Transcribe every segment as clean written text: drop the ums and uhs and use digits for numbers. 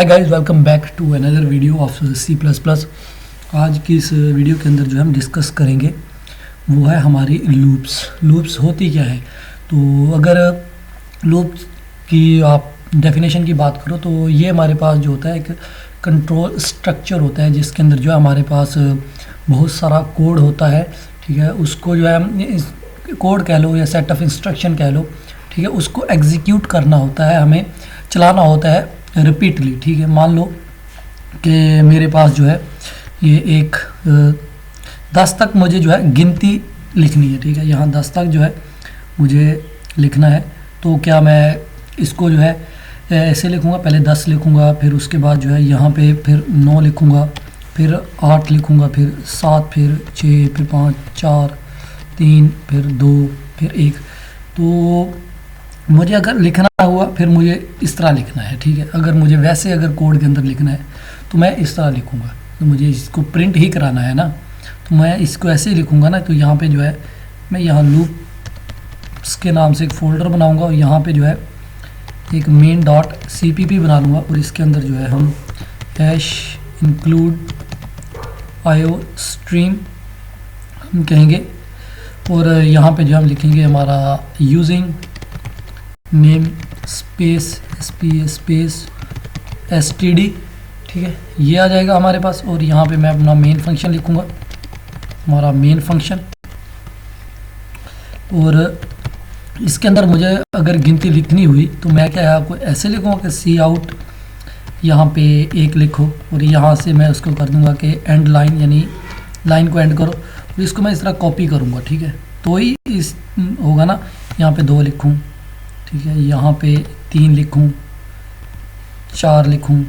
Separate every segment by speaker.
Speaker 1: Hi guys, welcome back to another video of C plus plus. आज की इस video के अंदर जो हम डिस्कस करेंगे वो है हमारी लूप्स होती क्या है। तो अगर लूप्स की आप डेफिनेशन की बात करो तो ये हमारे पास जो होता है एक कंट्रोल स्ट्रक्चर होता है जिसके अंदर जो है हमारे पास बहुत सारा कोड होता है। ठीक है, उसको जो है कोड कह लो या सेट ऑफ इंस्ट्रक्शन कह लो, ठीक है, उसको एग्जीक्यूट करना होता है, हमें चलाना होता है रिपीटली। ठीक है, मान लो कि मेरे पास जो है ये एक 10 तक मुझे जो है गिनती लिखनी है। ठीक है, यहाँ 10 तक जो है मुझे लिखना है। तो क्या मैं इसको जो है ऐसे लिखूँगा, पहले 10 लिखूँगा, फिर उसके बाद जो है यहाँ पे फिर 9 लिखूँगा, फिर 8 लिखूँगा, फिर 7, फिर 6, फिर 5, 4, 3, फिर 2, फिर 1। तो मुझे अगर लिखना हुआ फिर मुझे इस तरह लिखना है। ठीक है, अगर मुझे वैसे अगर कोड के अंदर लिखना है तो मैं इस तरह लिखूँगा। तो मुझे इसको प्रिंट ही कराना है ना, तो मैं इसको ऐसे ही लिखूँगा ना। तो यहाँ पे जो है मैं यहाँ लूप्स के नाम से एक फ़ोल्डर बनाऊँगा और यहाँ पे जो है एक main.cpp बना लूँगा और इसके अंदर जो है हम #include iostream हम कहेंगे और यहाँ पे जो हम लिखेंगे हमारा यूजिंग नेम स्पेस std। ठीक है, ये आ जाएगा हमारे पास और यहाँ पे मैं अपना मेन फंक्शन लिखूँगा, हमारा मेन फंक्शन। और इसके अंदर मुझे अगर गिनती लिखनी हुई तो मैं क्या आपको ऐसे लिखूँगा कि सी आउट यहाँ पे 1 लिखो और यहाँ से मैं उसको कर दूँगा कि एंड लाइन, यानी लाइन को एंड करो। और इसको मैं इस तरह कॉपी करूँगा। ठीक है, तो ही इस होगा ना। यहाँ पे 2 लिखूँ, ठीक है, यहाँ पे 3 लिखूँ, 4 लिखूँ,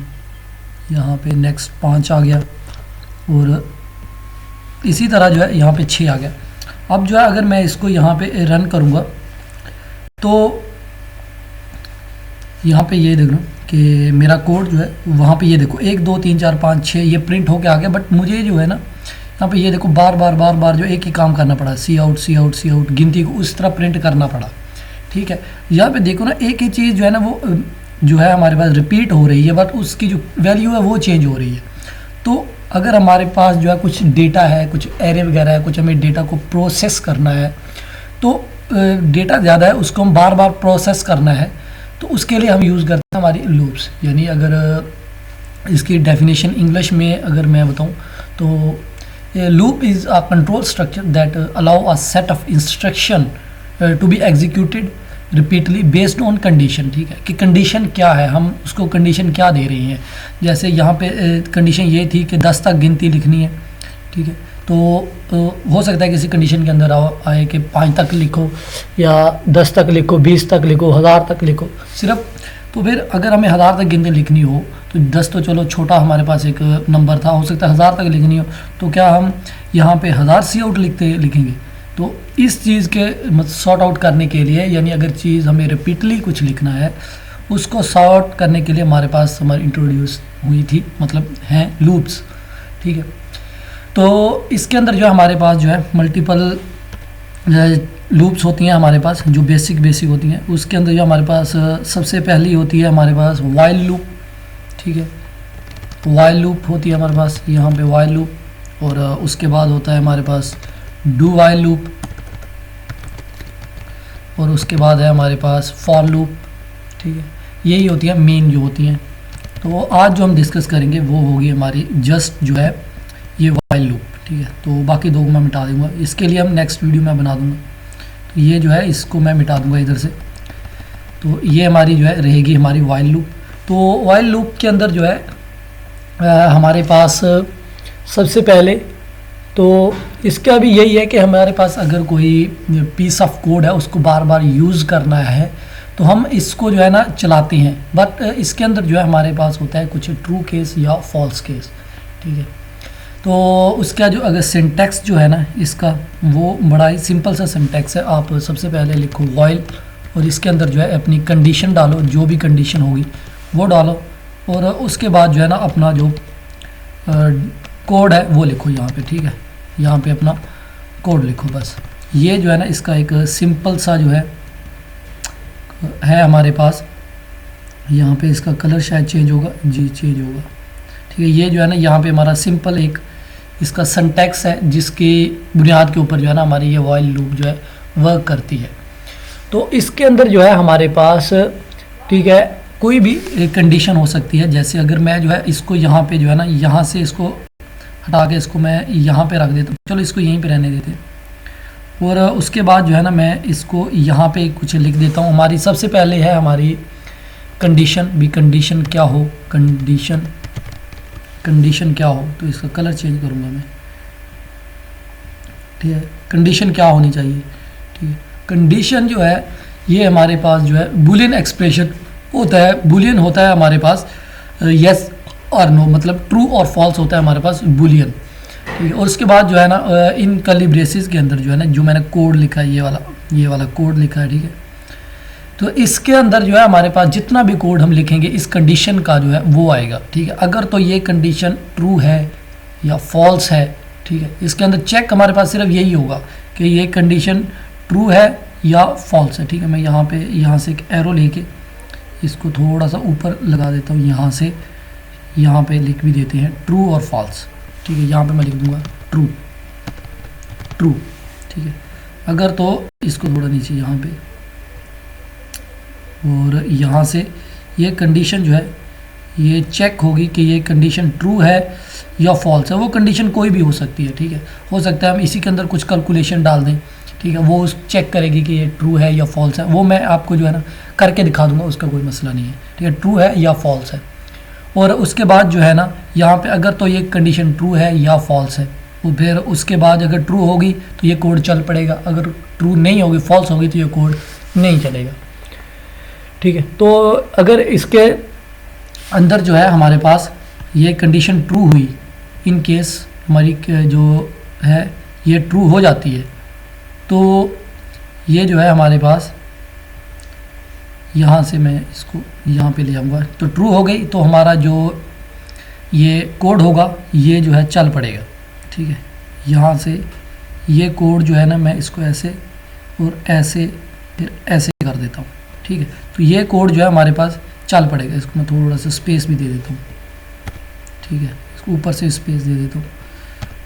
Speaker 1: यहाँ पे नेक्स्ट 5 आ गया और इसी तरह जो है यहाँ पे 6 आ गया। अब जो है अगर मैं इसको यहाँ पे रन करूँगा तो यहाँ पे ये देख लो कि मेरा कोड जो है वहाँ पे ये देखो 1 2 3 4 5 6 ये प्रिंट होके आ गया। बट मुझे जो है ना यहाँ पे ये देखो बार बार जो एक ही काम करना पड़ा, सी आउट गिनती को उस तरह प्रिंट करना पड़ा। ठीक है, यहाँ पे देखो ना एक ही चीज़ जो है ना वो जो है हमारे पास रिपीट हो रही है, बट उसकी जो वैल्यू है वो चेंज हो रही है। तो अगर हमारे पास जो है कुछ डेटा है, कुछ एरे वगैरह है, कुछ हमें डेटा को प्रोसेस करना है, तो डेटा ज़्यादा है उसको हम बार बार प्रोसेस करना है, तो उसके लिए हम यूज़ करते हैं हमारी लूप्स। यानी अगर इसकी डेफिनेशन इंग्लिश में अगर मैं बताऊँ तो loop is a control structure that allow a set of instruction to be executed repeatedly based on condition. ठीक है, कि कंडीशन क्या है, हम उसको कंडीशन क्या दे रही हैं। जैसे यहाँ पे कंडीशन ये थी कि 10 तक गिनती लिखनी है। ठीक है, तो हो सकता है किसी कंडीशन के अंदर आए कि 5 तक लिखो या 10 तक लिखो, 20 तक लिखो, 1000 तक लिखो सिर्फ। तो फिर अगर हमें 1000 तक गिनती लिखनी हो तो 10 तो चलो छोटा हमारे पास एक नंबर था, हो सकता है 1000 तक लिखनी हो, तो क्या हम यहाँ पे 1000 सी आउट लिखेंगे। तो इस चीज़ के सॉर्ट आउट करने के लिए, यानी अगर चीज़ हमें रिपीटली कुछ लिखना है उसको सॉर्ट करने के लिए हमारे पास हमारी इंट्रोड्यूस हुई थी, मतलब हैं लूप्स। ठीक है, तो इसके अंदर जो हमारे पास जो है मल्टीपल लूप्स होती हैं हमारे पास, जो बेसिक होती हैं। उसके अंदर जो हमारे पास सबसे पहली होती है हमारे पास वाइल लूप। ठीक है, वाइल लूप होती है हमारे पास, यहाँ पे वाइल लूप, और उसके बाद होता है हमारे पास डू वाइल लूप, और उसके बाद है हमारे पास फॉर लूप। ठीक है, यही होती है मेन जो होती हैं। तो आज जो हम डिस्कस करेंगे वो होगी हमारी जस्ट जो है ये वाइल लूप। ठीक है, तो बाकी 2 को मैं मिटा दूंगा, इसके लिए हम नेक्स्ट वीडियो में बना दूंगा। तो ये जो है इसको मैं मिटा दूंगा इधर से। तो ये हमारी जो है रहेगी हमारी वाइल लूप। तो वाइल लूप के अंदर जो है हमारे पास सबसे पहले तो इसका भी यही है कि हमारे पास अगर कोई पीस ऑफ कोड है उसको बार बार यूज़ करना है तो हम इसको जो है ना चलाते हैं। बट इसके अंदर जो है हमारे पास होता है कुछ ट्रू केस या फॉल्स केस। ठीक है, तो उसका जो अगर सिंटैक्स जो है ना इसका वो बड़ा ही सिंपल सा सिंटैक्स है। आप सबसे पहले लिखो वाइल और इसके अंदर जो है अपनी कंडीशन डालो, जो भी कंडीशन होगी वो डालो, और उसके बाद जो है ना अपना जो कोड है वो लिखो यहाँ पे। ठीक है, यहाँ पे अपना कोड लिखो बस। ये जो है ना इसका एक सिंपल सा जो है हमारे पास यहाँ पे इसका कलर शायद चेंज होगा, जी चेंज होगा, ठीक है। ये जो है ना यहाँ पे हमारा सिंपल एक इसका सिंटैक्स है जिसकी बुनियाद के ऊपर जो है ना हमारी ये व्हाइल लूप जो है वर्क करती है। तो इसके अंदर जो है हमारे पास, ठीक है, कोई भी कंडीशन हो सकती है। जैसे अगर मैं जो है इसको यहाँ पे जो है ना यहाँ से इसको हटा के इसको मैं यहाँ पे रख देता हूँ, चलो इसको यहीं पे रहने देते हैं। और उसके बाद जो है ना मैं इसको यहाँ पे कुछ लिख देता हूँ। हमारी सबसे पहले है हमारी कंडीशन भी, कंडीशन क्या हो, कंडीशन क्या हो, तो इसका कलर चेंज करूँगा मैं, ठीक है। कंडीशन क्या होनी चाहिए, ठीक है। कंडीशन जो है ये हमारे पास जो है बूलियन एक्सप्रेशन होता है, बूलियन होता है हमारे पास यस और नो, मतलब ट्रू और फॉल्स होता है हमारे पास बूलियन, ठीक है। और उसके बाद जो है ना इन कर्ली ब्रेसेस के अंदर जो है ना जो मैंने कोड लिखा है, ये वाला कोड लिखा है, ठीक है। तो इसके अंदर जो है हमारे पास जितना भी कोड हम लिखेंगे इस कंडीशन का जो है वो आएगा, ठीक है। अगर तो ये कंडीशन ट्रू है या फॉल्स है, ठीक है, इसके अंदर चेक हमारे पास सिर्फ यही होगा कि ये कंडीशन ट्रू है या फॉल्स है, ठीक है। मैं यहाँ से एक एरो लेके इसको थोड़ा सा ऊपर लगा देता हूँ, यहाँ से यहाँ पे लिख भी देते हैं ट्रू और फॉल्स, ठीक है। यहाँ पे मैं लिख दूंगा ट्रू, ठीक है। अगर तो इसको थोड़ा नीचे यहाँ पे, और यहाँ से ये कंडीशन जो है ये चेक होगी कि ये कंडीशन ट्रू है या फॉल्स है। वो कंडीशन कोई भी हो सकती है, ठीक है। हो सकता है हम इसी के अंदर कुछ कैलकुलेशन डाल दें, ठीक है, वो चेक करेगी कि ये ट्रू है या फॉल्स है। वो मैं आपको जो है ना करके दिखा दूंगा, उसका कोई मसला नहीं है, ठीक है, ट्रू है या फॉल्स है। और उसके बाद जो है ना यहाँ पे अगर तो ये कंडीशन ट्रू है या फॉल्स है, तो फिर उसके बाद अगर ट्रू होगी तो ये कोड चल पड़ेगा, अगर ट्रू नहीं होगी, फॉल्स होगी, तो ये कोड नहीं चलेगा, ठीक है। तो अगर इसके अंदर जो है हमारे पास ये कंडीशन ट्रू हुई, इन केस हमारी जो है ये ट्रू हो जाती है, तो ये जो है हमारे पास यहाँ से मैं इसको यहाँ पे ले आऊँगा, तो ट्रू हो गई तो हमारा जो ये कोड होगा ये जो है चल पड़ेगा, ठीक है। यहाँ से ये कोड जो है ना मैं इसको ऐसे और ऐसे फिर ऐसे कर देता हूँ, ठीक है। तो ये कोड जो है हमारे पास चल पड़ेगा। इसको मैं थोड़ा सा स्पेस भी दे देता हूँ, ठीक है, इसको ऊपर से स्पेस दे देता हूँ।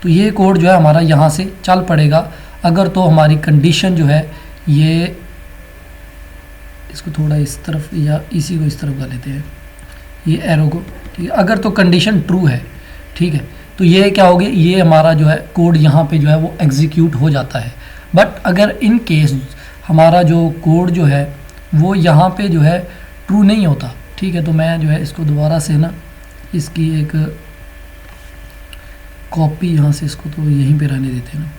Speaker 1: तो ये कोड जो है हमारा यहाँ से चल पड़ेगा अगर तो हमारी कंडीशन जो है ये, इसको थोड़ा इस तरफ या इसी को इस तरफ कर लेते हैं, ये एरो को, ठीक है। अगर तो कंडीशन ट्रू है, ठीक है, तो ये क्या होगी, ये हमारा जो है कोड यहाँ पे जो है वो एग्जीक्यूट हो जाता है। बट अगर इन केस हमारा जो कोड जो है वो यहाँ पे जो है ट्रू नहीं होता, ठीक है, तो मैं जो है इसको दोबारा से ना इसकी एक कॉपी यहाँ से इसको तो यहीं पे रहने देते हैं ना,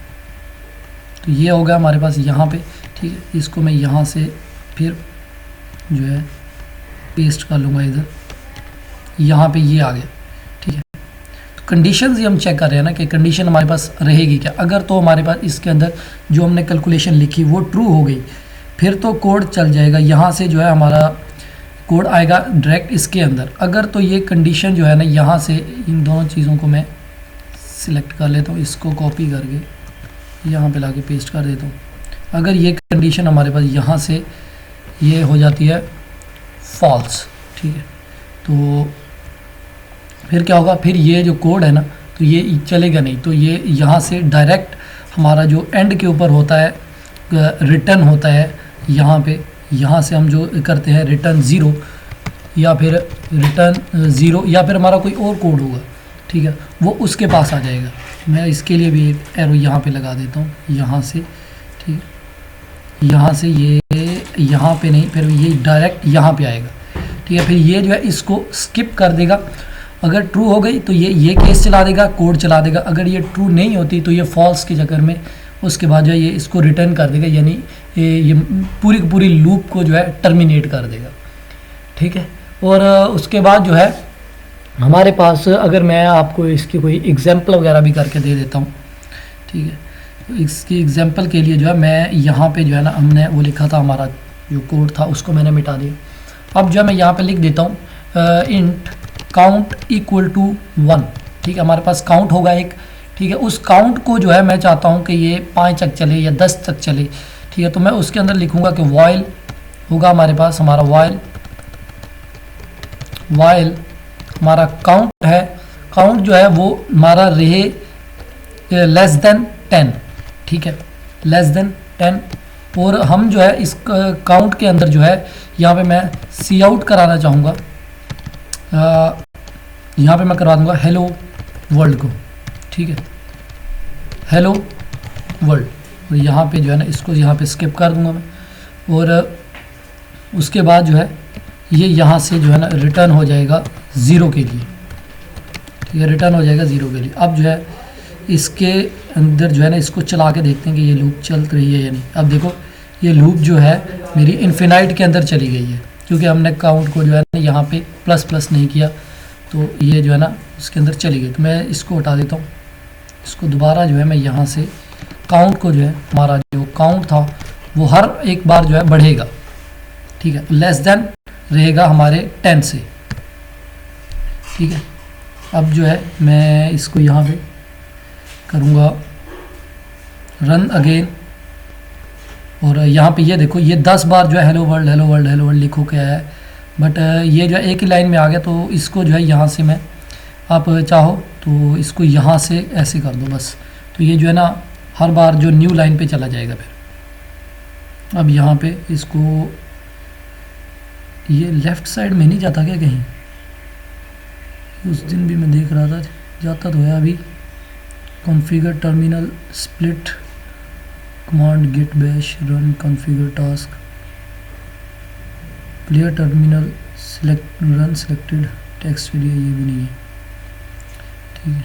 Speaker 1: तो ये होगा हमारे पास यहाँ पे, ठीक है। इसको मैं यहाँ से फिर जो है पेस्ट कर लूँगा इधर, यहाँ पे ये आ गया, ठीक है। तो कंडीशंस ही हम चेक कर रहे हैं ना कि कंडीशन हमारे पास रहेगी क्या। अगर तो हमारे पास इसके अंदर जो हमने कैलकुलेशन लिखी वो ट्रू हो गई, फिर तो कोड चल जाएगा, यहाँ से जो है हमारा कोड आएगा डायरेक्ट इसके अंदर। अगर तो ये कंडीशन जो है ना यहाँ से इन दोनों चीज़ों को मैं सिलेक्ट कर लेता हूँ, इसको कॉपी करके यहाँ पे लाके पेस्ट कर देता हूँ। अगर ये कंडीशन हमारे पास यहाँ से ये हो जाती है फॉल्स, ठीक है, तो फिर क्या होगा, फिर ये जो कोड है ना तो ये चलेगा नहीं। तो ये यहाँ से डायरेक्ट हमारा जो एंड के ऊपर होता है रिटर्न होता है, यहाँ पे यहाँ से हम जो करते हैं रिटर्न 0 या फिर रिटर्न 0 या फिर हमारा कोई और कोड होगा, ठीक है, वो उसके पास आ जाएगा। मैं इसके लिए भी एक एरो यहाँ पे लगा देता हूँ, यहाँ से, ठीक है, यहाँ से ये यहाँ पे नहीं, फिर ये डायरेक्ट यहाँ पे आएगा, ठीक है। फिर ये जो है इसको स्किप कर देगा। अगर ट्रू हो गई तो ये केस चला देगा, कोड चला देगा। अगर ये ट्रू नहीं होती तो ये फॉल्स के चक्कर में उसके बाद जो है ये इसको रिटर्न कर देगा, यानी ये पूरी की पूरी लूप को जो है टर्मिनेट कर देगा, ठीक है। और उसके बाद जो है हमारे पास, अगर मैं आपको इसकी कोई एग्जांपल वगैरह भी करके दे देता हूँ, ठीक है, तो इसकी एग्जांपल के लिए जो है मैं यहाँ पे जो है ना हमने वो लिखा था, हमारा जो कोड था उसको मैंने मिटा दिया। अब जो है मैं यहाँ पे लिख देता हूँ इंट काउंट इक्वल टू 1, ठीक है। हमारे पास काउंट होगा एक, ठीक है, उस काउंट को जो है मैं चाहता हूँ कि ये 5 तक चले या 10 तक चले, ठीक है। तो मैं उसके अंदर लिखूँगा कि वाइल होगा हमारे पास, हमारा वाइल वाइल हमारा काउंट है, काउंट जो है वो हमारा रहे लेस देन 10, ठीक है, लेस देन 10। और हम जो है इस काउंट के अंदर जो है यहाँ पे मैं सी आउट कराना चाहूँगा, यहाँ पे मैं करवा दूँगा हेलो वर्ल्ड को, ठीक है, हेलो वर्ल्ड। और यहाँ पे जो है ना इसको यहाँ पे स्किप कर दूँगा मैं, और उसके बाद जो है ये यहाँ से जो है ना रिटर्न हो जाएगा 0 के लिए, ठीक है, रिटर्न हो जाएगा 0 के लिए। अब जो है इसके अंदर जो है ना इसको चला के देखते हैं कि ये लूप चल रही है या नहीं। अब देखो ये लूप जो है मेरी इन्फिनाइट के अंदर चली गई है, क्योंकि हमने काउंट को जो है ना यहाँ पे प्लस प्लस नहीं किया, तो ये जो है ना उसके अंदर चली गई। तो मैं इसको हटा देता हूँ, इसको दोबारा जो है मैं यहाँ से काउंट को जो है हमारा जो काउंट था वो हर एक बार जो है बढ़ेगा, ठीक है, लेस देन रहेगा हमारे 10 से, ठीक है। अब जो है मैं इसको यहाँ पे करूँगा रन अगेन, और यहाँ पे ये देखो ये 10 बार जो है hello world hello world hello world लिखो के आया है, बट ये जो है एक ही लाइन में आ गया। तो इसको जो है यहाँ से मैं, आप चाहो तो इसको यहाँ से ऐसे कर दो बस, तो ये जो है ना हर बार जो न्यू लाइन पे चला जाएगा फिर। अब यहाँ पे इसको, ये लेफ़्ट साइड में नहीं जाता क्या कहीं? उस दिन भी मैं देख रहा था जाता तो है। अभी configure terminal split command git bash run configure task clear terminal select run selected text video, ये भी नहीं है, ठीक है।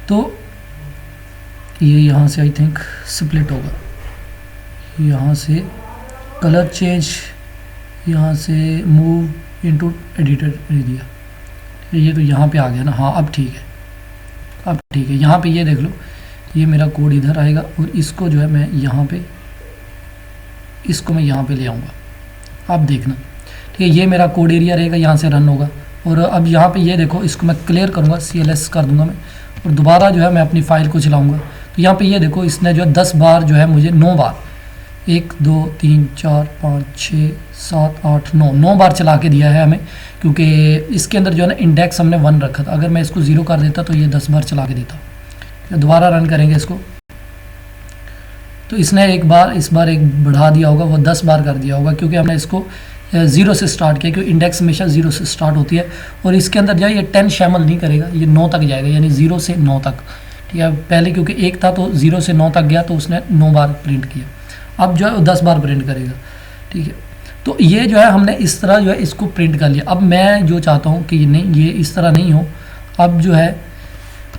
Speaker 1: तो ये यहाँ से आई थिंक स्प्लिट होगा, यहाँ से कलर चेंज, यहाँ से मूव इनटू एडिटर एरिया, ये तो यहाँ पे आ गया ना। हाँ अब ठीक है, अब ठीक है। यहाँ पे ये देख लो, ये मेरा कोड इधर आएगा और इसको जो है मैं यहाँ पे, इसको मैं यहाँ पे ले आऊँगा। अब देखना, ठीक है, ये मेरा कोड एरिया रहेगा, यहाँ से रन होगा। और अब यहाँ पे ये देखो, इसको मैं क्लियर करूँगा, CLS कर दूँगा मैं, और दोबारा जो है मैं अपनी फ़ाइल को चलाऊँगा। तो यहाँ पे ये देखो इसने जो है 10 बार जो है मुझे 9 बार, 1 2 3 4 5 6 7 8 9 बार चला के दिया है हमें, क्योंकि इसके अंदर जो है ना इंडेक्स हमने 1 रखा था। अगर मैं इसको 0 कर देता तो ये 10 बार चला के देता। दोबारा रन करेंगे इसको, तो इसने एक बार, इस बार एक बढ़ा दिया होगा, वो 10 बार कर दिया होगा, क्योंकि हमने इसको 0 से स्टार्ट किया, क्योंकि इंडेक्स हमेशा 0 से स्टार्ट होती है। और इसके अंदर जो है ये 10 शामिल नहीं करेगा, ये 9 तक जाएगा, यानी 0 से 9 तक, ठीक है। पहले क्योंकि 1 था तो 0 से 9 तक गया, तो उसने 9 बार प्रिंट किया। अब जो है 10 बार प्रिंट करेगा, ठीक है। तो ये जो है हमने इस तरह जो है इसको प्रिंट कर लिया। अब मैं जो चाहता हूँ कि नहीं, ये इस तरह नहीं हो, अब जो है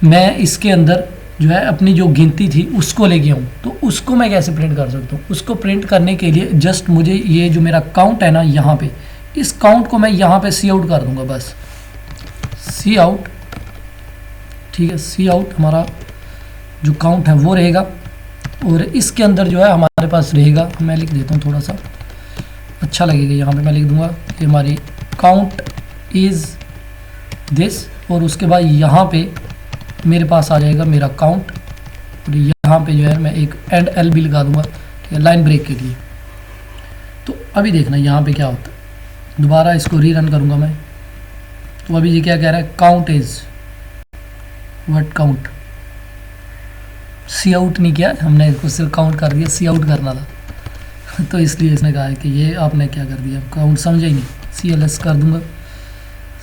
Speaker 1: मैं इसके अंदर जो है अपनी जो गिनती थी उसको लेके आऊँ। तो उसको मैं कैसे प्रिंट कर सकता हूँ? उसको प्रिंट करने के लिए जस्ट मुझे ये जो मेरा काउंट है ना, यहाँ पे इस काउंट को मैं यहाँ पे सी आउट कर दूँगा, बस सी आउट, ठीक है। सी आउट हमारा जो काउंट है वो रहेगा, और इसके अंदर जो है हमारे पास रहेगा, मैं लिख देता हूँ थोड़ा सा अच्छा लगेगा, यहाँ पे मैं लिख दूँगा कि हमारी काउंट इज़ दिस, और उसके बाद यहाँ पे मेरे पास आ जाएगा मेरा काउंट, और यहाँ पे जो है मैं एक एंड एल भी लगा दूँगा, ठीक है, लाइन ब्रेक के लिए। तो अभी देखना यहाँ पे क्या होता है। दोबारा इसको रीरन करूँगा मैं, तो अभी ये क्या कह रहा है, count is what count, cout नहीं किया हमने, इसको सिर्फ काउंट कर दिया, सी आउट करना था तो इसलिए इसने कहा है कि ये आपने क्या कर दिया, काउंट समझा ही नहीं। CLS कर दूँगा,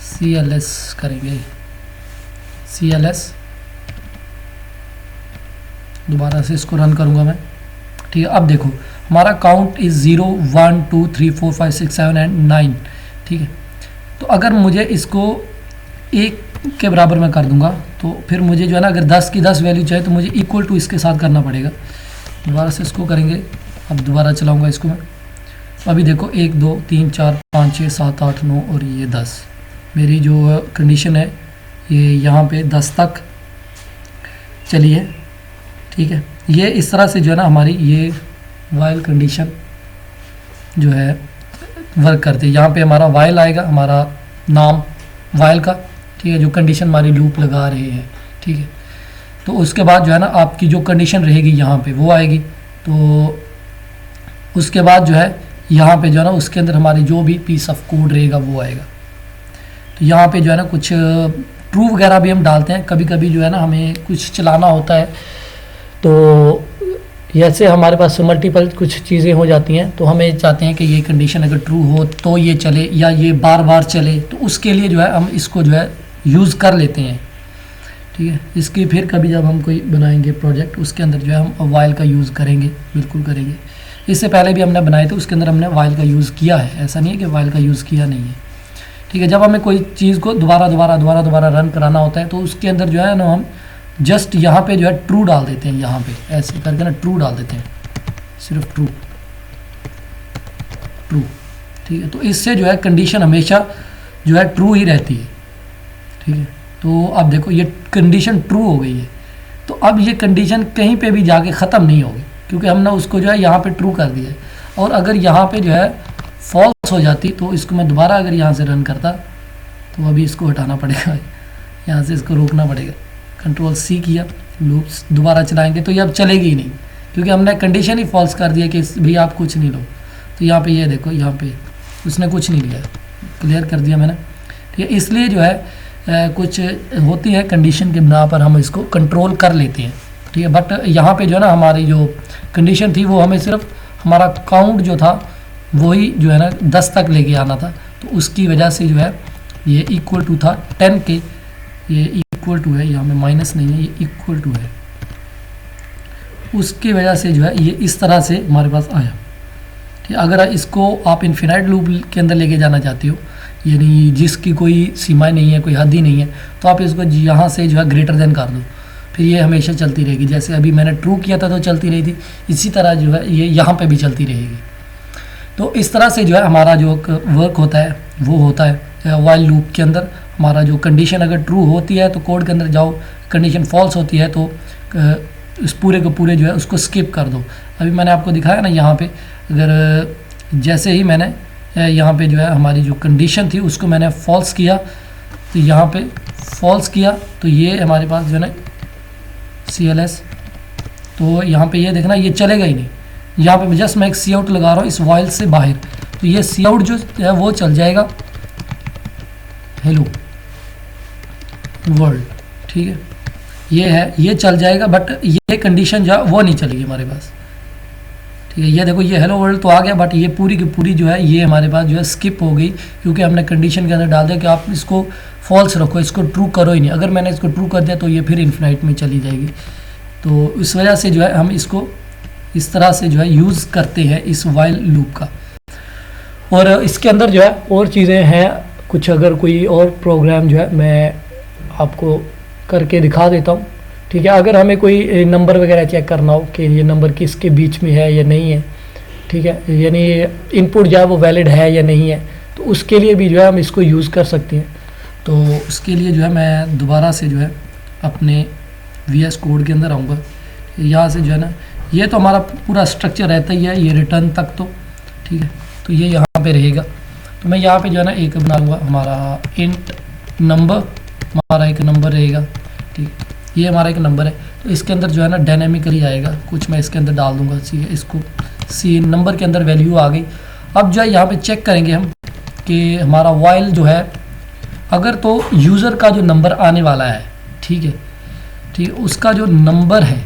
Speaker 1: CLS करेंगे, CLS, दोबारा से इसको रन करूँगा मैं, ठीक है। अब देखो हमारा काउंट इज़ 0 1 2 3 4 5 6 7 एंड 9, ठीक है। तो अगर मुझे इसको 1 के बराबर में कर दूंगा, तो फिर मुझे जो है ना, अगर 10 की 10 वैल्यू चाहिए तो मुझे इक्वल टू इसके साथ करना पड़ेगा। दोबारा से इसको करेंगे, अब दोबारा चलाऊंगा इसको मैं। अभी देखो 1 2 3 4 5 6 7 8 9 और ये 10, मेरी जो कंडीशन है ये यहाँ पे 10 तक चली है, ठीक है। ये इस तरह से जो है ना हमारी ये वाइल कंडीशन जो है वर्क करती है। यहाँ पे हमारा वाइल आएगा, हमारा नाम वाइल का, ठीक है, जो कंडीशन हमारी लूप लगा रहे हैं, ठीक है। तो उसके बाद जो है ना आपकी जो कंडीशन रहेगी यहाँ पे वो आएगी, तो उसके बाद जो है यहाँ पे जो है ना उसके अंदर हमारी जो भी पीस ऑफ कोड रहेगा वो आएगा, तो यहाँ पे जो है ना कुछ ट्रू वगैरह भी हम डालते हैं, कभी कभी जो है ना हमें कुछ चलाना होता है, तो ऐसे हमारे पास मल्टीपल कुछ चीज़ें हो जाती हैं, तो हमें चाहते हैं कि ये कंडीशन अगर ट्रू हो तो ये चले या ये बार बार चले, तो उसके लिए जो है हम इसको जो है यूज़ कर लेते हैं। ठीक है, इसकी फिर कभी जब हम कोई बनाएंगे प्रोजेक्ट उसके अंदर जो है हम वाइल का यूज़ करेंगे, बिल्कुल करेंगे। इससे पहले भी हमने बनाए थे, उसके अंदर हमने वाइल का यूज़ किया है, ऐसा नहीं है कि वाइल का यूज़ किया नहीं है। ठीक है, जब हमें कोई चीज़ को दोबारा रन कराना होता है तो उसके अंदर जो है ना हम जस्ट यहाँ पे जो है ट्रू डाल देते हैं, यहाँ पे ऐसे करके ना ट्रू डाल देते हैं, सिर्फ ट्रू। ठीक है, तो इससे जो है कंडीशन हमेशा जो है ट्रू ही रहती है। ठीक है, तो अब देखो ये कंडीशन ट्रू हो गई है, तो अब ये कंडीशन कहीं पे भी जाके ख़त्म नहीं होगी, क्योंकि हमने उसको जो है यहाँ पे ट्रू कर दिया है। और अगर यहाँ पे जो है फॉल्स हो जाती तो इसको मैं दोबारा अगर यहाँ से रन करता तो अभी इसको हटाना पड़ेगा, यहाँ से इसको रोकना पड़ेगा, कंट्रोल सी किया, लूप्स दोबारा चलाएंगे तो ये अब चलेगी ही नहीं, क्योंकि हमने कंडीशन ही फॉल्स कर दिया कि भैया आप कुछ नहीं लो। तो यहाँ पे ये देखो, यहाँ पे उसने कुछ नहीं लिया, क्लियर कर दिया मैंने। ठीक है, इसलिए जो है कुछ होती है कंडीशन के बिना पर हम इसको कंट्रोल कर लेते हैं। ठीक है, बट यहाँ पे जो है ना हमारी जो कंडीशन थी वो हमें सिर्फ हमारा काउंट जो था वही जो है ना 10 तक लेके आना था, तो उसकी वजह से जो है ये इक्वल टू था 10 के, ये इक्वल टू है, यहाँ में माइनस नहीं है, ये इक्वल टू है, उसकी वजह से जो है ये इस तरह से हमारे पास आया। ठीक है, अगर इसको आप इन्फिनाइट लूप के अंदर लेके जाना चाहते हो, यानी जिसकी कोई सीमाएं नहीं है, कोई हद ही नहीं है, तो आप इसको यहाँ से जो है ग्रेटर देन कर दो, फिर ये हमेशा चलती रहेगी। जैसे अभी मैंने ट्रू किया था तो चलती रही थी, इसी तरह जो है ये यहाँ पे भी चलती रहेगी। तो इस तरह से जो है हमारा जो वर्क होता है वो होता है वाइल लूप के अंदर। हमारा जो कंडीशन अगर ट्रू होती है तो कोड के अंदर जाओ, कंडीशन फॉल्स होती है तो इस पूरे को पूरे जो है उसको स्किप कर दो। अभी मैंने आपको दिखाया ना, यहाँ पे अगर जैसे ही मैंने यहाँ पे जो है हमारी जो कंडीशन थी उसको मैंने फॉल्स किया, तो यहाँ पे फॉल्स किया तो ये हमारे पास जो है ना CLS, तो यहाँ पे ये देखना ये चलेगा ही नहीं। यहाँ पे जस्ट मैं एक सी आउट लगा रहा हूँ इस वाइल से बाहर, तो ये सी आउट जो है वो चल जाएगा हेलो वर्ल्ड। ठीक है, ये है, ये चल जाएगा, बट ये कंडीशन जो है वो नहीं चलेगी हमारे पास। ठीक है, ये देखो ये हेलो वर्ल्ड तो आ गया, बट ये पूरी की पूरी जो है ये हमारे पास जो है स्किप हो गई, क्योंकि हमने कंडीशन के अंदर डाल दिया कि आप इसको फॉल्स रखो, इसको ट्रू करो ही नहीं। अगर मैंने इसको ट्रू कर दिया तो ये फिर इन्फिनाइट में चली जाएगी। तो इस वजह से जो है हम इसको इस तरह से जो है यूज़ करते हैं इस वाइल लूप का। और इसके अंदर जो है और चीज़ें हैं कुछ, अगर कोई और प्रोग्राम जो है मैं आपको करके दिखा देता हूँ। ठीक है, अगर हमें कोई नंबर वगैरह चेक करना हो कि ये नंबर किसके बीच में है या नहीं है, ठीक है, यानी इनपुट जो है वो वैलिड है या नहीं है, तो उसके लिए भी जो है हम इसको यूज़ कर सकते हैं। तो उसके लिए जो है मैं दोबारा से जो है अपने VS कोड के अंदर आऊँगा, यहाँ से जो है ना ये तो हमारा पूरा स्ट्रक्चर रहता ही है, ये रिटर्न तक तो ठीक है, तो ये यहाँ पे रहेगा। तो मैं यहाँ पे जो है ना एक बना लूँगा हमारा इंट नंबर, हमारा एक नंबर रहेगा। ठीक, ये हमारा एक नंबर है, तो इसके अंदर जो है ना डायनेमिकली आएगा, कुछ मैं इसके अंदर डाल दूँगा। ठीक है, इसको सी नंबर के अंदर वैल्यू आ गई। अब जो है यहाँ पे चेक करेंगे हम कि हमारा वाइल जो है अगर तो यूज़र का जो नंबर आने वाला है, ठीक है, ठीक, उसका जो नंबर है,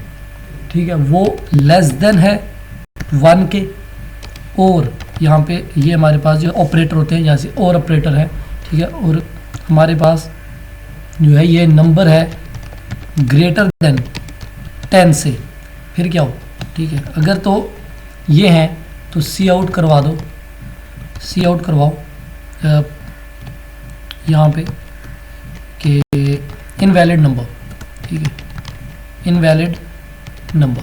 Speaker 1: ठीक है, वो लेस देन है 1 के, और यहाँ पे ये हमारे पास जो ऑपरेटर होते हैं, यहाँ से और ऑपरेटर है। ठीक है, और हमारे पास जो है ये नंबर है ग्रेटर देन 10 से, फिर क्या हो। ठीक है, अगर तो ये है तो सी आउट करवा दो, सी आउट करवाओ यहाँ पे कि इनवैलिड नंबर। ठीक है, इनवैलिड नंबर।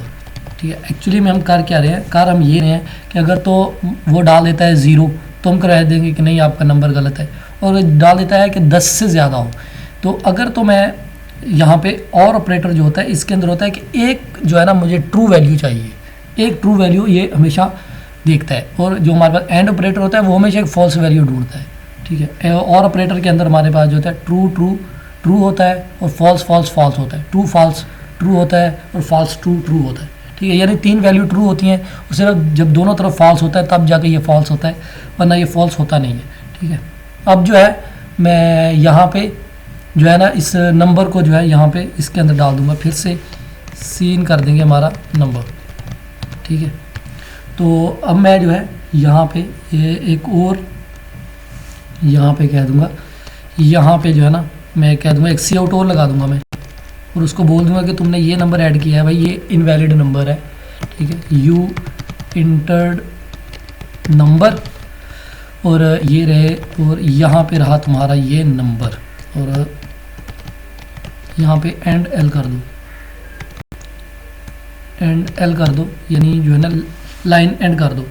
Speaker 1: ठीक है, एक्चुअली में हम कर क्या रहे हैं, हम ये रहे हैं कि अगर तो वो डाल देता है 0 तो हम कह देंगे कि नहीं आपका नंबर गलत है, और डाल देता है कि 10 से ज़्यादा हो, तो अगर तो मैं यहाँ पे और ऑपरेटर जो होता है इसके अंदर होता है कि एक जो है ना मुझे ट्रू वैल्यू चाहिए, एक ट्रू वैल्यू ये हमेशा देखता है, और जो हमारे पास एंड ऑपरेटर होता है वो हमेशा एक फॉल्स वैल्यू ढूंढता है। ठीक है, और ऑपरेटर के अंदर हमारे पास जो होता है ट्रू ट्रू ट्रू होता है, और फॉल्स फॉल्स फॉल्स होता है, ट्रू फॉल्स ट्रू होता है, और फॉल्स ट्रू ट्रू होता है। ठीक है, यानी 3 वैल्यू ट्रू होती हैं, सिर्फ जब दोनों तरफ फॉल्स होता है तब जाके ये फॉल्स होता है, वरना ये फॉल्स होता नहीं है। ठीक है, अब जो है मैं यहाँ पे जो है ना इस नंबर को जो है यहाँ पे इसके अंदर डाल दूँगा, फिर से सीन कर देंगे हमारा नंबर, ठीक है। तो अब मैं जो है यहाँ पे ये एक और यहाँ पे कह दूँगा, यहाँ पे जो है ना मैं कह दूँगा एक सी आउट और लगा दूँगा मैं, और उसको बोल दूँगा कि तुमने ये नंबर ऐड किया है भाई, ये इनवैलिड नंबर है, ठीक है। यू इंटर्ड नंबर, और ये रहे, और यहाँ पे रहा तुम्हारा ये नंबर, और यहाँ पे एंड एल कर दो, एंड एल कर दो, यानी जो है ना लाइन एंड कर दो।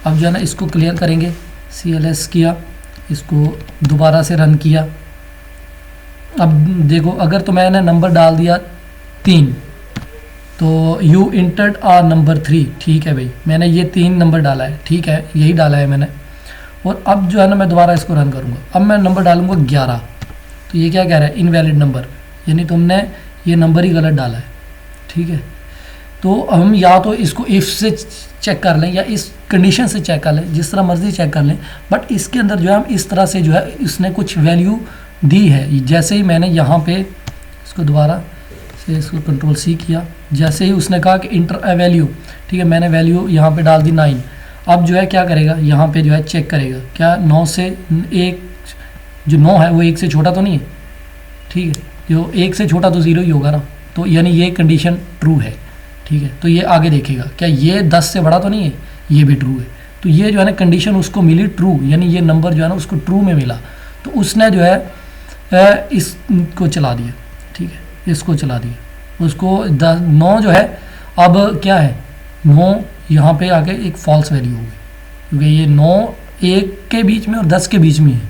Speaker 1: अब जो है ना इसको क्लियर करेंगे, CLS किया, इसको दोबारा से रन किया। अब देखो अगर तो मैंने नंबर डाल दिया 3, तो यू इंटर्ड आ नंबर 3, ठीक है भाई, मैंने ये 3 नंबर डाला है, ठीक है, यही डाला है मैंने। और अब जो है ना मैं दोबारा इसको रन करूँगा, अब मैं नंबर डालूँगा 11, तो ये क्या कह रहा है, इनवैलिड नंबर, यानी तुमने ये नंबर ही गलत डाला है, ठीक है। तो हम या तो इसको इफ़ से चेक कर लें या इस कंडीशन से चेक कर लें, जिस तरह मर्जी चेक कर लें, बट इसके अंदर जो है हम इस तरह से जो है इसने कुछ वैल्यू दी है। जैसे ही मैंने यहाँ पे इसको दोबारा से इसको कंट्रोल C किया, जैसे ही उसने कहा कि इंटर ए वैल्यू, ठीक है, मैंने वैल्यू यहाँ पे डाल दी 9। अब जो है क्या करेगा, यहाँ पे जो है चेक करेगा क्या 9 से 1, जो 9 है वो 1 से छोटा तो नहीं है, ठीक है, जो 1 से छोटा तो 0 ही होगा ना, तो यानी ये कंडीशन ट्रू है, ठीक है। तो ये आगे देखेगा क्या ये 10 से बड़ा तो नहीं है, ये भी ट्रू है, तो ये जो है ना कंडीशन उसको मिली ट्रू, यानी ये नंबर जो है ना उसको ट्रू में मिला, तो उसने जो है इसको चला दिया, ठीक है, इसको चला दिया, उसको 9 जो है अब क्या है, 9 यहाँ पे आके एक फॉल्स वैल्यू हो गई, क्योंकि ये 9 1 के बीच में और 10 के बीच में है,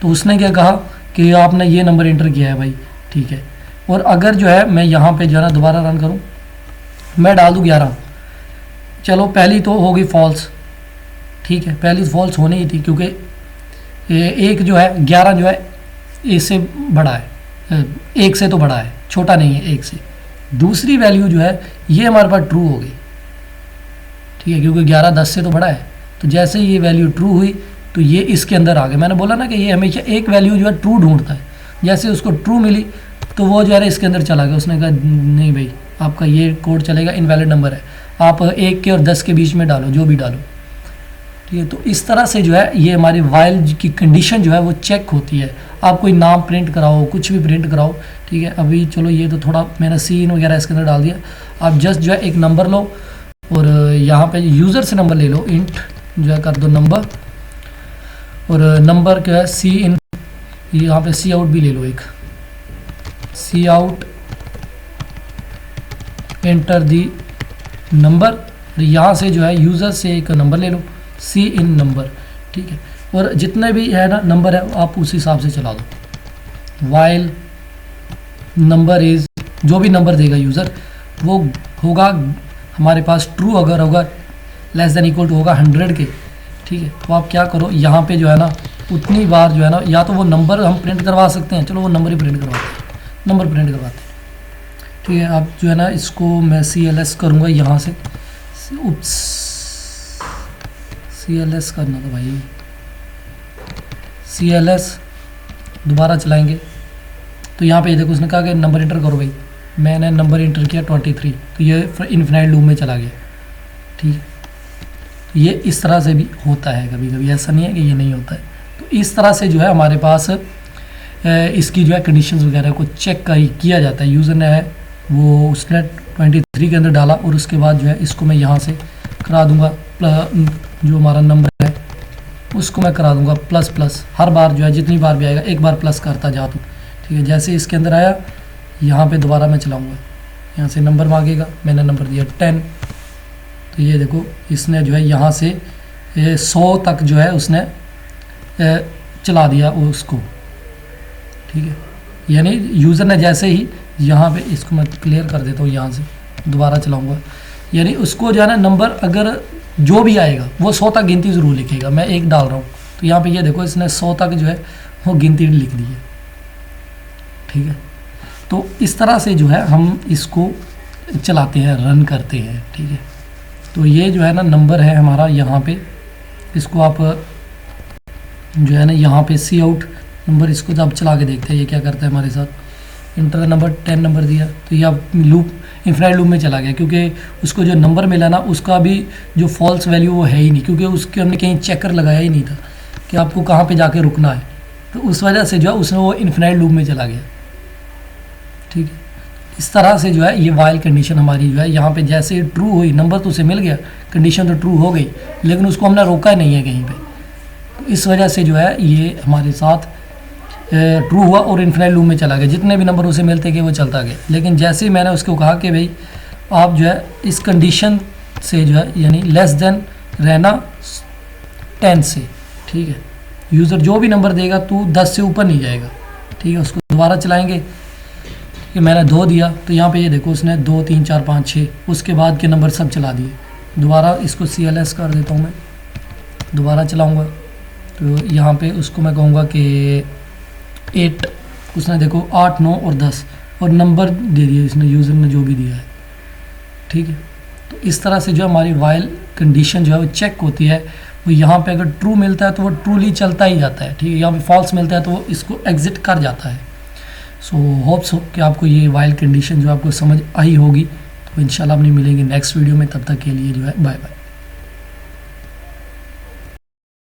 Speaker 1: तो उसने क्या कहा कि आपने ये नंबर एंटर किया है भाई, ठीक है। और अगर जो है मैं यहाँ पे जो है ना दोबारा रन करूँ, मैं डाल दूँ 11, चलो पहली तो होगी फॉल्स, ठीक है, पहली फॉल्स होनी ही थी, क्योंकि एक जो है 11 जो है एक से बड़ा है, 1 से तो बड़ा है, छोटा नहीं है 1 से। दूसरी वैल्यू जो है ये हमारे पास ट्रू हो गई, ठीक है, क्योंकि 11 10 से तो बड़ा है, तो जैसे ही ये वैल्यू ट्रू हुई तो ये इसके अंदर आ गया। मैंने बोला ना कि ये हमेशा एक वैल्यू जो है ट्रू ढूंढता है, जैसे उसको ट्रू मिली तो वो जो है इसके अंदर चला गया, उसने कहा नहीं भाई आपका ये कोड चलेगा, इनवैलिड नंबर है, आप 1 के और 10 के बीच में डालो, जो भी डालो, ठीक है। तो इस तरह से जो है ये हमारी वाइल की कंडीशन जो है वो चेक होती है। आप कोई नाम प्रिंट कराओ, कुछ भी प्रिंट कराओ, ठीक है। अभी चलो ये तो थोड़ा मैंने सीन वगैरह इसके अंदर डाल दिया। आप जस्ट जो है एक नंबर लो और यहाँ पे यूज़र से नंबर ले लो, इंट जो है कर दो नंबर, और नंबर क्या है सी इन, यहाँ पे सी आउट भी ले लो, एक सी आउट एंटर दी नंबर, यहाँ से जो है यूज़र से एक नंबर ले लो, सी इन नंबर, ठीक है। और जितने भी है ना नंबर है आप उस हिसाब से चला दो। वाइल नंबर इज़, जो भी नंबर देगा यूज़र वो होगा हमारे पास ट्रू, अगर होगा लेस देन इक्वल टू होगा 100 के, ठीक है। तो आप क्या करो, यहाँ पे जो है ना उतनी बार जो है ना, या तो वो नंबर हम प्रिंट करवा सकते हैं, चलो वो नंबर ही प्रिंट करवाते हैं, नंबर प्रिंट करवाते हैं, ठीक है। आप जो है ना इसको मैं CLS करूँगा यहाँ से, उप्स CLS करना था भाई, CLS दोबारा चलाएंगे, तो यहाँ पे देखो उसने कहा कि नंबर इंटर करो भाई, मैंने नंबर इंटर किया 23, तो ये इन्फिनाइट लूप में चला गया, ठीक है। तो ये इस तरह से भी होता है, कभी कभी ऐसा नहीं है कि ये नहीं होता है। तो इस तरह से जो है हमारे पास इसकी जो है कंडीशंस वगैरह को चेक किया जाता है। यूज़र ने है वो उसने 23 के अंदर डाला, और उसके बाद जो है इसको मैं यहाँ से करा दूँगा, जो हमारा नंबर है उसको मैं करा दूँगा प्लस प्लस, हर बार जो है जितनी बार भी आएगा एक बार प्लस करता जा तू, ठीक है। जैसे इसके अंदर आया, यहाँ पे दोबारा मैं चलाऊँगा, यहाँ से नंबर मांगेगा, मैंने नंबर दिया 10, तो ये देखो इसने जो है यहाँ से 100 तक जो है उसने चला दिया उसको, ठीक है। यानी यूज़र ने जैसे ही यहाँ पे, इसको मैं क्लियर कर देता हूँ, यहाँ से दोबारा चलाऊँगा, यानी उसको जो है ना नंबर अगर जो भी आएगा वो 100 तक गिनती ज़रूर लिखेगा। मैं 1 डाल रहा हूँ तो यहाँ पे ये देखो इसने 100 तक जो है वो गिनती लिख दी है, ठीक है। तो इस तरह से जो है हम इसको चलाते हैं, रन करते हैं, ठीक है। तो ये जो है ना नंबर है हमारा, यहाँ पे इसको आप जो है ना यहाँ पे सी आउट नंबर इसको तो अब चला के देखते हैं ये क्या करता है हमारे साथ। इंटर नंबर 10 नंबर दिया तो ये अब लूप इन्फिनाइट लूप में चला गया, क्योंकि उसको जो नंबर मिला ना उसका भी जो फॉल्स वैल्यू वो है ही नहीं, क्योंकि उसके हमने कहीं चेकर लगाया ही नहीं था कि आपको कहाँ पे जाके रुकना है। तो उस वजह से जो है उसने वो इन्फिनाइट लूप में चला गया। ठीक है, इस तरह से जो है ये वाइल कंडीशन हमारी जो है यहाँ पे जैसे ट्रू हुई, नंबर तो उसे मिल गया, कंडीशन तो ट्रू हो गई, लेकिन उसको हमने रोका नहीं है कहीं पे। तो इस वजह से जो है ये हमारे साथ ट्रू हुआ और इन्फिनाइट लूप में चला गया, जितने भी नंबर उसे मिलते गए वो चलता गया। लेकिन जैसे ही मैंने उसको कहा कि भाई आप जो है इस कंडीशन से जो है यानी लेस देन रहना 10 से, ठीक है, यूज़र जो भी नंबर देगा तो 10 से ऊपर नहीं जाएगा। ठीक है, उसको दोबारा चलाएंगे कि मैंने 2 दिया तो यहाँ पे ये देखो उसने 2 3 4 5 6 उसके बाद के नंबर सब चला दिए। दोबारा इसको CLS कर देता हूँ मैं, दोबारा चलाऊँगा तो यहाँ पे उसको मैं कहूँगा कि 8, उसने देखो 8 9 और 10 और नंबर दे दिए इसने, यूज़र ने जो भी दिया है। ठीक है, तो इस तरह से जो हमारी वाइल कंडीशन जो है वो चेक होती है। वो यहाँ पे अगर ट्रू मिलता है तो वो ट्रूली चलता ही जाता है। ठीक है, यहाँ पे फॉल्स मिलता है तो वो इसको एग्जिट कर जाता है। सो होप्स हो कि आपको ये वाइल कंडीशन जो आपको समझ आई होगी। तो इंशाल्लाह अपनी मिलेंगे नेक्स्ट वीडियो में, तब तक के लिए जो है बाय बाय।